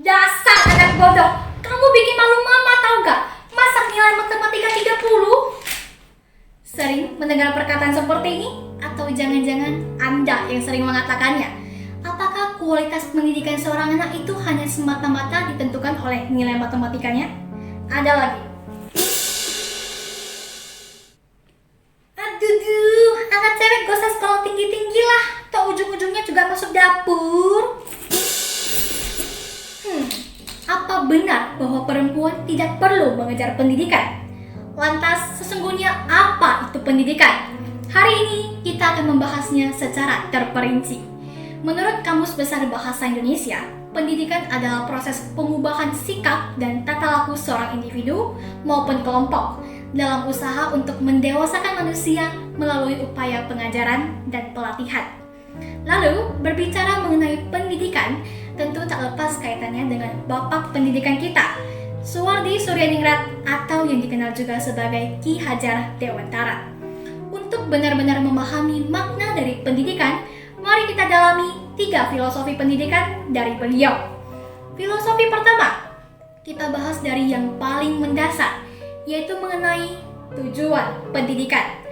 Dasar anak bodoh, kamu bikin malu mama tau gak? Masa nilai matematika 30? Sering mendengar perkataan seperti ini? Atau jangan-jangan Anda yang sering mengatakannya? Apakah kualitas pendidikan seorang anak itu hanya semata-mata ditentukan oleh nilai matematikanya? Ada lagi. Aduh, anak cewek gak usah sekolah tinggi-tinggi lah. Atau ujung-ujungnya juga masuk dapur. Apa benar bahwa perempuan tidak perlu mengejar pendidikan? Lantas, sesungguhnya apa itu pendidikan? Hari ini kita akan membahasnya secara terperinci. Menurut Kamus Besar Bahasa Indonesia, pendidikan adalah proses pengubahan sikap dan tata laku seorang individu maupun kelompok dalam usaha untuk mendewasakan manusia melalui upaya pengajaran dan pelatihan. Lalu, berbicara mengenai pendidikan, tentu tak lepas kaitannya dengan Bapak Pendidikan kita, Suwardi Suryaningrat atau yang dikenal juga sebagai Ki Hajar Dewantara. Untuk benar-benar memahami makna dari pendidikan, mari kita dalami 3 filosofi pendidikan dari beliau. Filosofi pertama, kita bahas dari yang paling mendasar, yaitu mengenai tujuan pendidikan.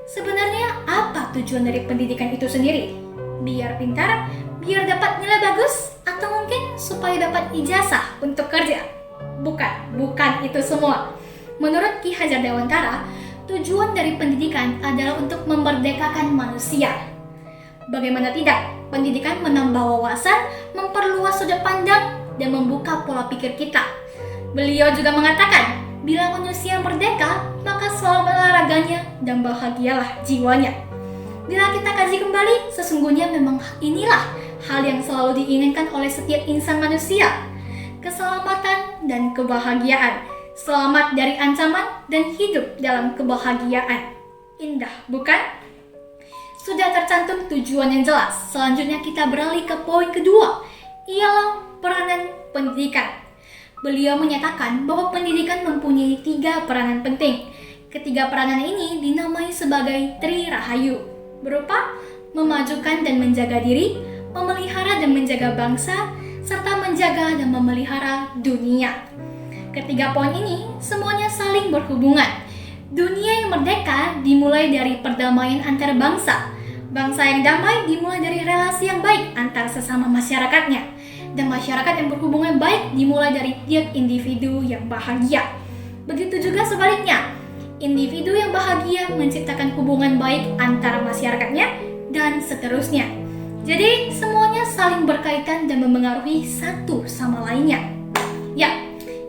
Sebenarnya apa tujuan dari pendidikan itu sendiri? Biar pintar, biar dapat nilai bagus, atau mungkin supaya dapat ijazah untuk kerja? Bukan itu semua. Menurut Ki Hajar Dewantara, tujuan dari pendidikan adalah untuk memerdekakan manusia. Bagaimana tidak, pendidikan menambah wawasan, memperluas sudut pandang, dan membuka pola pikir kita. Beliau juga mengatakan, bila manusia merdeka, maka selalu olahraganya dan bahagialah jiwanya. Bila kita kaji kembali, sesungguhnya memang inilah hal yang selalu diinginkan oleh setiap insan manusia. Keselamatan dan kebahagiaan. Selamat dari ancaman dan hidup dalam kebahagiaan. Indah, bukan? Sudah tercantum tujuan yang jelas. Selanjutnya kita beralih ke poin kedua, ialah peranan pendidikan. Beliau menyatakan bahwa pendidikan mempunyai 3 peranan penting. Ketiga peranan ini dinamai sebagai Tri Rahayu, berupa memajukan dan menjaga diri, memelihara dan menjaga bangsa, serta menjaga dan memelihara dunia. Ketiga poin ini semuanya saling berhubungan. Dunia yang merdeka dimulai dari perdamaian antar bangsa. Bangsa yang damai dimulai dari relasi yang baik antar sesama masyarakatnya. Dan masyarakat yang berhubungan baik dimulai dari tiap individu yang bahagia. Begitu juga sebaliknya. Individu yang bahagia menciptakan hubungan baik antara masyarakatnya dan seterusnya. Jadi semuanya saling berkaitan dan memengaruhi satu sama lainnya. Ya,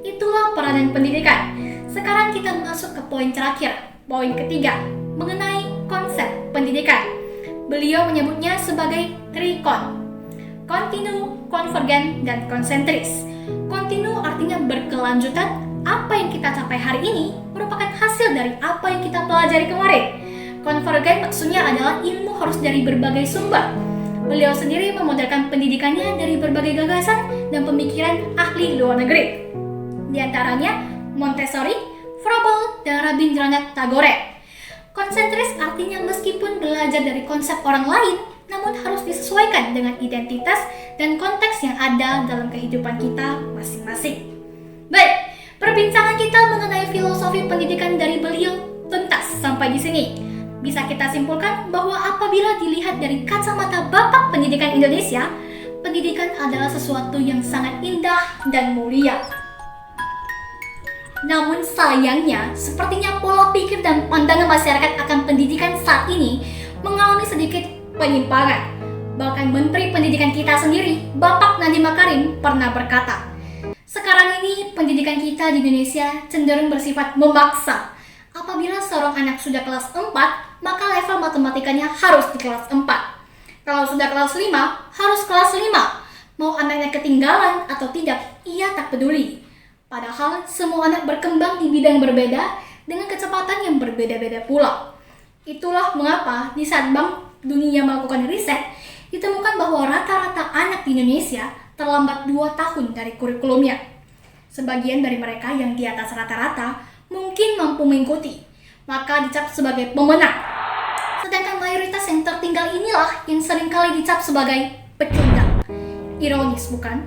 itulah peranan pendidikan. Sekarang kita masuk ke poin terakhir, poin ketiga, mengenai konsep pendidikan. Beliau menyebutnya sebagai trikon. Kontinu, konvergen, dan konsentris. Kontinu artinya berkelanjutan. Apa yang kita capai hari ini merupakan hasil dari apa yang kita pelajari kemarin. Konvergen maksudnya adalah ilmu harus dari berbagai sumber. Beliau sendiri memodelkan pendidikannya dari berbagai gagasan dan pemikiran ahli luar negeri. Di antaranya Montessori, Froebel, dan Rabindranath Tagore. Konsentris artinya meskipun belajar dari konsep orang lain, namun harus disesuaikan dengan identitas dan konteks yang ada dalam kehidupan kita masing-masing. Baik, perbincangan kita mengenai filosofi pendidikan dari beliau tuntas sampai di sini. Bisa kita simpulkan bahwa apabila dilihat dari kacamata Bapak Pendidikan Indonesia, pendidikan adalah sesuatu yang sangat indah dan mulia. Namun sayangnya, sepertinya pola pikir dan pandangan masyarakat akan pendidikan saat ini mengalami sedikit penyimpangan. Bahkan Menteri Pendidikan kita sendiri, Bapak Nadiem Makarim, pernah berkata, sekarang ini pendidikan kita di Indonesia cenderung bersifat memaksa. Apabila seorang anak sudah kelas 4, maka level matematikanya harus di kelas 4. Kalau sudah kelas 5, harus kelas 5. Mau anaknya ketinggalan atau tidak, ia tak peduli. Padahal semua anak berkembang di bidang berbeda dengan kecepatan yang berbeda-beda pula. Itulah mengapa di saat Bank Dunia melakukan riset, ditemukan bahwa rata-rata anak di Indonesia terlambat 2 tahun dari kurikulumnya. Sebagian dari mereka yang di atas rata-rata mungkin mampu mengikuti, maka dicap sebagai pemenang. Sedangkan mayoritas yang tertinggal inilah yang seringkali dicap sebagai pecundang. Ironis bukan?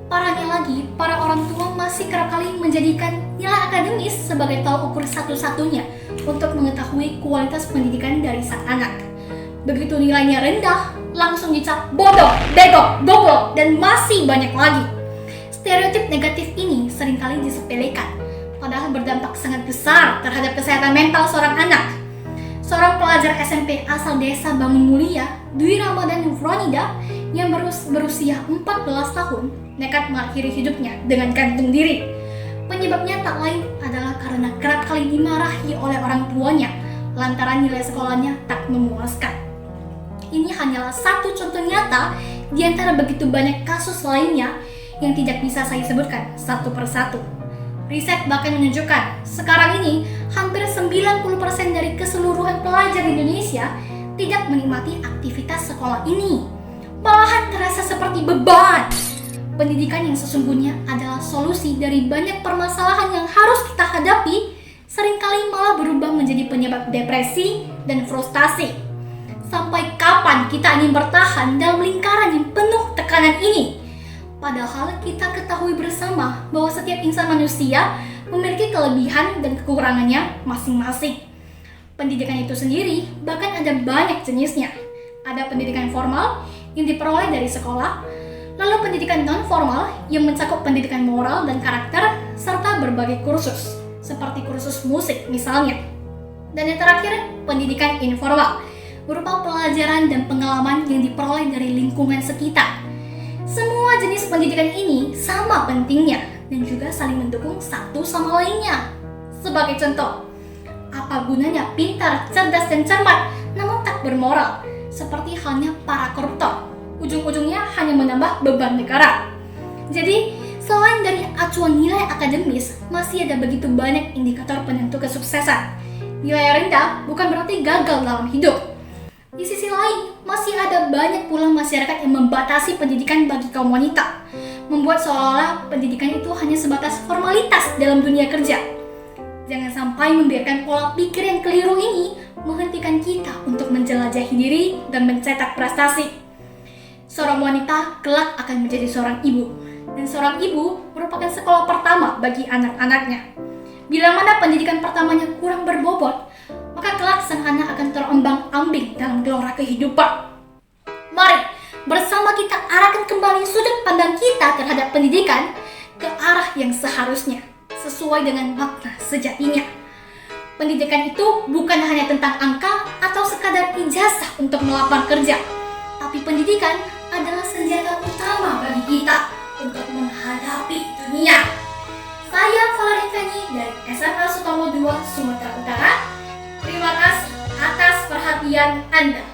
Parahnya lagi, para orang tua masih kerap kali menjadikan nilai akademis sebagai tolak ukur satu-satunya untuk mengetahui kualitas pendidikan dari sang anak. Begitu nilainya rendah, langsung dicap bodoh, bego, goblok, dan masih banyak lagi. Stereotip negatif ini seringkali disepelekan, padahal berdampak sangat besar terhadap kesehatan mental seorang anak. Seorang pelajar SMP asal desa Bangun Mulia, Dwi Ramadan Nufronida, yang berusia 14 tahun, nekat mengakhiri hidupnya dengan gantung diri. Penyebabnya tak lain adalah karena kerap kali dimarahi oleh orang tuanya lantaran nilai sekolahnya tak memuaskan. Ini hanyalah satu contoh nyata di antara begitu banyak kasus lainnya yang tidak bisa saya sebutkan satu persatu. Riset bahkan menunjukkan sekarang ini hampir 90% dari keseluruhan pelajar Indonesia tidak menikmati aktivitas sekolah ini. Malahan terasa seperti beban. Pendidikan yang sesungguhnya adalah solusi dari banyak permasalahan yang harus kita hadapi, seringkali malah berubah menjadi penyebab depresi dan frustasi. Sampai kapan kita ingin bertahan dalam lingkaran yang penuh tekanan ini? Padahal kita ketahui bersama bahwa setiap insan manusia memiliki kelebihan dan kekurangannya masing-masing. Pendidikan itu sendiri bahkan ada banyak jenisnya. Ada pendidikan formal yang diperoleh dari sekolah, lalu pendidikan non-formal yang mencakup pendidikan moral dan karakter, serta berbagai kursus, seperti kursus musik misalnya. Dan yang terakhir, pendidikan informal, berupa pelajaran dan pengalaman yang diperoleh dari lingkungan sekitar. Semua jenis pendidikan ini sama pentingnya dan juga saling mendukung satu sama lainnya. Sebagai contoh, apa gunanya pintar, cerdas, dan cermat namun tak bermoral, seperti halnya para koruptor? Ujung-ujungnya hanya menambah beban negara. Jadi, selain dari acuan nilai akademis, masih ada begitu banyak indikator penentu kesuksesan. Nilai rendah bukan berarti gagal dalam hidup. Di sisi lain, masih ada banyak pula masyarakat yang membatasi pendidikan bagi kaum wanita, membuat seolah-olah pendidikan itu hanya sebatas formalitas dalam dunia kerja. Jangan sampai membiarkan pola pikir yang keliru ini menghentikan kita untuk menjelajahi diri dan mencetak prestasi. Seorang wanita kelak akan menjadi seorang ibu, dan seorang ibu merupakan sekolah pertama bagi anak-anaknya. Bila mana pendidikan pertamanya kurang berbobot, maka kelak sang anak akan terombang-ambing dalam gelora kehidupan. Mari bersama kita arahkan kembali sudut pandang kita terhadap pendidikan ke arah yang seharusnya, sesuai dengan makna sejatinya. Pendidikan itu bukan hanya tentang angka atau sekadar ijazah untuk melamar kerja, tapi pendidikan adalah senjata utama bagi kita untuk menghadapi dunia. Saya Valerie Feni dari SMA Sutomo II, Sumatera Utara. Terima kasih atas perhatian Anda.